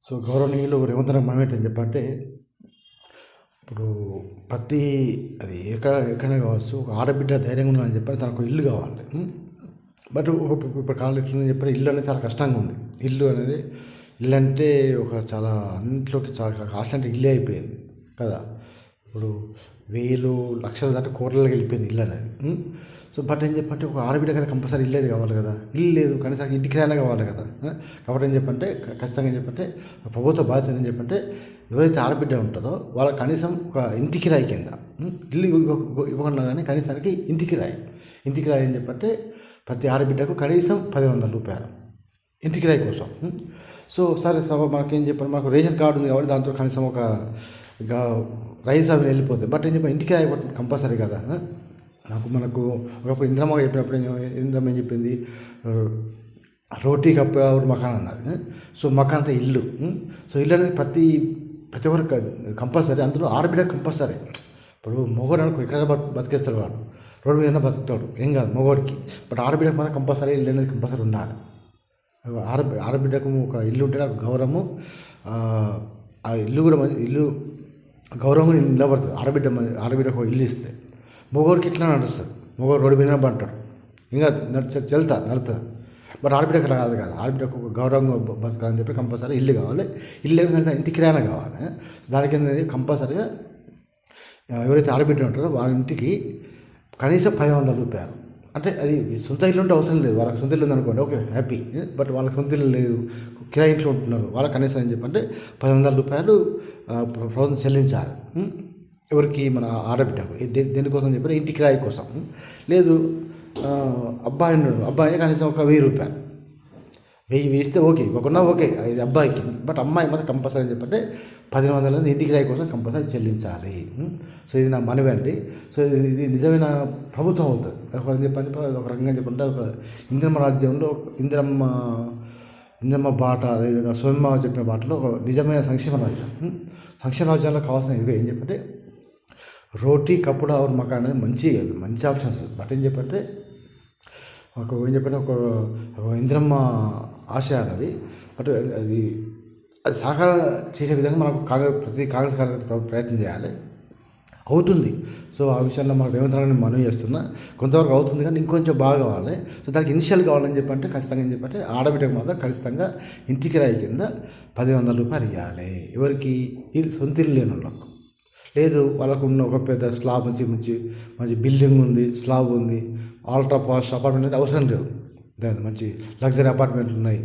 So గౌరవనీయులు రేవంత్ రెడ్డి మనం ఏంటని చెప్పంటే ఇప్పుడు ప్రతి అది ఎక్కడైనా కావచ్చు ఒక ఆడబిడ్డ ధైర్యంగా ఉందని చెప్పి తనకు ఇల్లు కావాలి. బట్ ఇప్పుడు కాలం ఎట్లని చెప్పి ఇల్లు అనేది చాలా కష్టంగా ఉంది. ఇల్లు అనేది ఇల్లు అంటే ఒక చాలా అన్నింటిలోకి చాలా కాస్ట్ అంటే ఇల్లే అయిపోయింది కదా. ఇప్పుడు వేలు లక్షలు దాటి కోట్లకి వెళ్ళిపోయింది ఇల్లు అనేది. సో బట్ ఏం చెప్పంటే ఒక ఆడబిడ్డ కదా కంపల్సరీ ఇల్లేది కావాలి కదా. ఇల్లు లేదు కనీసం ఇంటికి రాయినా కావాలి కదా. కాబట్టి ఏం చెప్పంటే ఖచ్చితంగా ఏం చెప్పంటే ప్రభుత్వ బాధ్యత ఏం చెప్పంటే ఎవరైతే ఆడబిడ్డ ఉంటుందో వాళ్ళకి కనీసం ఒక ఇంటికి రాయి కింద ఇల్లు ఇవ్వకుండా కానీ కనీసానికి ఇంటికి రాయి ఏం చెప్పంటే ప్రతి ఆడబిడ్డకు కనీసం 1,000 రూపాయలు ఇంటికి రాయి కోసం. సో సరే మనకేం చెప్పండి మనకు రేషన్ కార్డు ఉంది కాబట్టి దాంతో కనీసం ఒక ఇక రైస్ అవి వెళ్ళిపోతాయి. బట్ ఏం చెప్పి ఇంటికి రాయి కంపల్సరీ కదా. మనకు ఒకప్పుడు ఇంద్రమ్మ చెప్పినప్పుడు ఇంద్రమ్మ ఏం చెప్పింది, రోటీ కప్ మకాన్ అన్నది. సో మకాన్ అంటే ఇల్లు. సో ఇల్లు అనేది ప్రతి ఒక్కరికి కంపల్సరీ, అందులో ఆడబిడ్డ కంపల్సరీ. ఇప్పుడు మొగోడు అనుకో ఎక్కడ బతికేస్తాడు, వాడు రోడ్డు మీద బతుకుతాడు, ఏం కాదు మొగోడికి. బట్ ఆడబిడ్డకు మాత్రం కంపల్సరీ ఇల్లు అనేది కంపల్సరీ ఉండాలి. ఆడబిడ్డకు ఒక ఇల్లు ఉంటే నాకు గౌరవము, ఆ ఇల్లు కూడా మంచి ఇల్లు గౌరవంగా నిలబడుతుంది. ఆడబిడ్డకు ఒక ఇల్లు ఇస్తే మొగోడికి ఇట్లా నడుస్తుంది. మొగోడు రోడ్డు మీద అంటాడు, ఇంకా నడుతుంది. బట్ ఆడబిడ్డకు అట్లా కాదు కదా. ఆడబిడ్డకు ఒక గౌరవంగా బతకాలని చెప్పి కంపల్సరీ ఇల్లు కావాలి. ఇల్లు కనీసం ఇంటికి రాయినా కావాలి. దానికి అనేది కంపల్సరీగా ఎవరైతే ఆడబిడ్డ ఉంటారో వాళ్ళ ఇంటికి కనీసం 1,000 రూపాయలు. అంటే అది సొంత ఇల్లు ఉంటే అవసరం లేదు. వాళ్ళకి సొంత ఇల్లు ఉందనుకోండి, ఓకే హ్యాపీ. బట్ వాళ్ళకి సొంత ఇల్లు లేదు, కిరాయి ఇంట్లో ఉంటున్నారు, వాళ్ళకి కనీసం ఏం చెప్పంటే 1,000 రూపాయలు ప్రభుత్వం చెల్లించాలి. ఎవరికి? మన ఆడబిడ్డకు. దేనికోసం చెప్పారు? ఇంటి కిరాయి కోసం. లేదు అబ్బాయి ఉన్నాడు, అబ్బాయి కనీసం ఒక 1,000 రూపాయలు, 1,000 వేస్తే ఓకే, ఒకన్నా ఓకే, ఇది అబ్బాయికి. బట్ అమ్మాయి మాత్రం కంపల్సరీ చెప్పంటే 1,000 ఇంటి కిరాయి కోసం కంపల్సరీ చెల్లించాలి. సో ఇది నా మనవి అండి. సో ఇది నిజమైన ప్రభుత్వం అవుతుంది. ఒక చెప్పండి, ఒక రకంగా చెప్పంటే ఒక ఇందిరమ్మ రాజ్యంలో ఇందిరమ్మ బాట, అదేవిధంగా సోమ్మ చెప్పిన బాటలో ఒక నిజమైన సంక్షేమ రాజ్యం. సంక్షేమ రాజ్యాల్లో కావాల్సిన ఇవే ఏం చెప్పంటే రోటీ కప్పుడు ఆరు మకాన్ అనేది మంచి ఆప్షన్స్. బట్ ఏం చెప్పంటే ఏం చెప్పంటే ఒక ఇందిరమ్మ ఆశయాలు అవి. బట్ అది సాకారం చేసే విధంగా మనకు ప్రతి కాంగ్రెస్ కార్యకర్త ప్రయత్నం చేయాలి. అవుతుంది. సో ఆ విషయంలో మనకు రేవంత్ రెడ్డిని మనవి చేస్తున్నా, కొంతవరకు అవుతుంది కానీ ఇంకొంచెం బాగా కావాలి. సో దానికి ఇనిషియల్ కావాలని చెప్పంటే ఖచ్చితంగా ఏం చెప్పంటే ఆడబిడ్డకు మాత్రం ఖచ్చితంగా ఇంటికి రాయి కింద 1,000 రూపాయలు ఇవ్వాలి. ఎవరికి? ఇది సొంత ఇల్లు లేని వాళ్ళకు. లేదు వాళ్ళకు ఉన్న ఒక పెద్ద స్లాబ్ మంచి బిల్డింగ్ ఉంది, స్లాబ్ ఉంది, ఆల్ట్రా పాష్ అపార్ట్మెంట్ అంటే అవసరం లేదు. దాని మంచి లగ్జరీ అపార్ట్మెంట్లు ఉన్నాయి,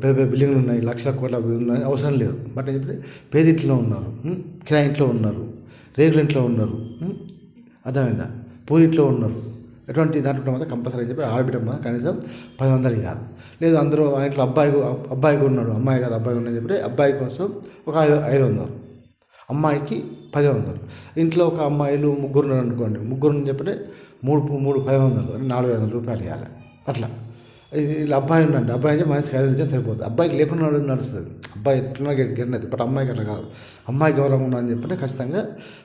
పెద్ద బిల్డింగ్లు ఉన్నాయి, లక్షల కోట్ల ఉన్నాయి, అవసరం లేదు. బట్ ఏం చెప్తే పేదింట్లో ఉన్నారు, కిరాయి ఇంట్లో ఉన్నారు, రేగుల ఇంట్లో ఉన్నారు, అర్థమైందా, పూరింట్లో ఉన్నారు. ఎటువంటి దాంట్లో మాత్రం కంపల్సరీ అని చెప్పి ఆడబిడ్డ మాత్రం కనీసం 1,000 ఇవ్వాలి. లేదు అందరూ ఆ ఇంట్లో అబ్బాయికి ఉన్నాడు, అమ్మాయి కాదు అబ్బాయి ఉన్నాడని చెప్పి అబ్బాయి కోసం ఒక 500, అమ్మాయికి 1,000. ఇంట్లో ఒక అమ్మాయిలు ముగ్గురు ఉన్నారు అనుకోండి, ముగ్గురు చెప్పంటే 3,500 4,500 రూపాయలు ఇవ్వాలి. అట్లా ఇలా అబ్బాయి ఉండండి, అబ్బాయి అంటే మనిషికి 5 ఇచ్చినా సరిపోతుంది. అబ్బాయికి లేకుండా నడుస్తుంది, అబ్బాయి ఎట్లా గెలినది. బట్ అమ్మాయికి అట్లా కాదు. అమ్మాయి గౌరవం ఉండాలని చెప్పంటే ఖచ్చితంగా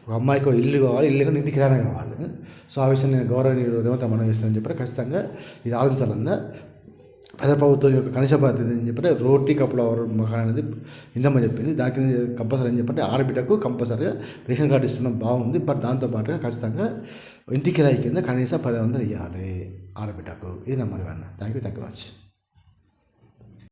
ఒక అమ్మాయికి ఇల్లు కావాలి, ఇల్లు కానీ ఇంటికి రానే కావాలి. సో ఆ విషయం నేను గౌరవనీయులు రేవంత్ మనం చేస్తానని చెప్పి ఖచ్చితంగా ఇది ఆలోచించాలన్నా ప్రజాప్రభుత్వం యొక్క కనీస బాధ్యత అని చెప్పంటే రోటీ కప్పుడు మకాన్ అనేది ఇందమ్మని చెప్పింది. దానికి కంపల్సరీ అని చెప్పంటే ఆడబిడ్డకు కంపల్సరీగా రేషన్ కార్డు ఇస్తున్నాం, బాగుంది. బట్ దాంతోపాటుగా ఖచ్చితంగా ఇంటికి రాయి కింద కనీసం 1,000 ఇవ్వాలి ఆడబిడ్డకు. ఇది నా మనవి అన్న. Thank you much.